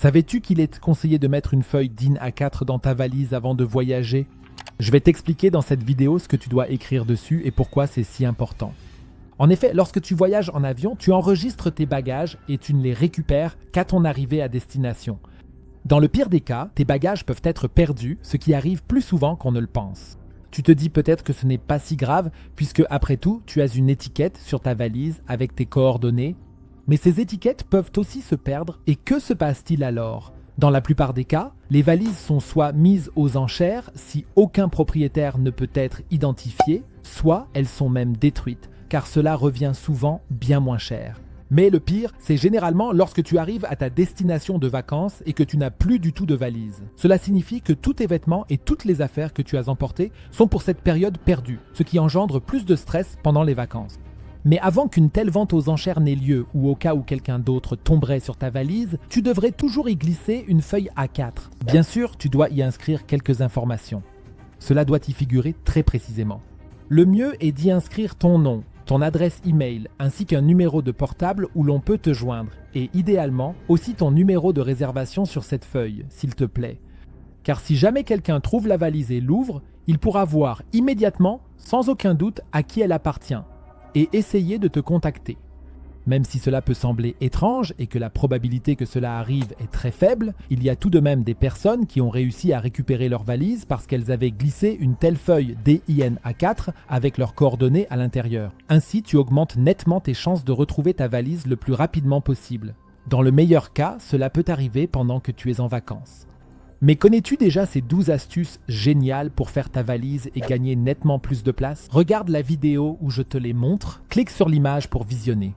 Savais-tu qu'il est conseillé de mettre une feuille DIN A4 dans ta valise avant de voyager? Je vais t'expliquer dans cette vidéo ce que tu dois écrire dessus et pourquoi c'est si important. En effet, lorsque tu voyages en avion, tu enregistres tes bagages et tu ne les récupères qu'à ton arrivée à destination. Dans le pire des cas, tes bagages peuvent être perdus, ce qui arrive plus souvent qu'on ne le pense. Tu te dis peut-être que ce n'est pas si grave puisque après tout, tu as une étiquette sur ta valise avec tes coordonnées. Mais ces étiquettes peuvent aussi se perdre et que se passe-t-il alors? Dans la plupart des cas, les valises sont soit mises aux enchères si aucun propriétaire ne peut être identifié, soit elles sont même détruites car cela revient souvent bien moins cher. Mais le pire, c'est généralement lorsque tu arrives à ta destination de vacances et que tu n'as plus du tout de valise. Cela signifie que tous tes vêtements et toutes les affaires que tu as emportées sont pour cette période perdues, ce qui engendre plus de stress pendant les vacances. Mais avant qu'une telle vente aux enchères n'ait lieu ou au cas où quelqu'un d'autre tomberait sur ta valise, tu devrais toujours y glisser une feuille A4. Bien sûr, tu dois y inscrire quelques informations. Cela doit y figurer très précisément. Le mieux est d'y inscrire ton nom, ton adresse email ainsi qu'un numéro de portable où l'on peut te joindre et idéalement aussi ton numéro de réservation sur cette feuille, s'il te plaît. Car si jamais quelqu'un trouve la valise et l'ouvre, il pourra voir immédiatement, sans aucun doute, à qui elle appartient et essayer de te contacter. Même si cela peut sembler étrange et que la probabilité que cela arrive est très faible, il y a tout de même des personnes qui ont réussi à récupérer leur valise parce qu'elles avaient glissé une telle feuille DIN A4 avec leurs coordonnées à l'intérieur. Ainsi, tu augmentes nettement tes chances de retrouver ta valise le plus rapidement possible. Dans le meilleur cas, cela peut arriver pendant que tu es en vacances. Mais connais-tu déjà ces 12 astuces géniales pour faire ta valise et gagner nettement plus de place? Regarde la vidéo où je te les montre, clique sur l'image pour visionner.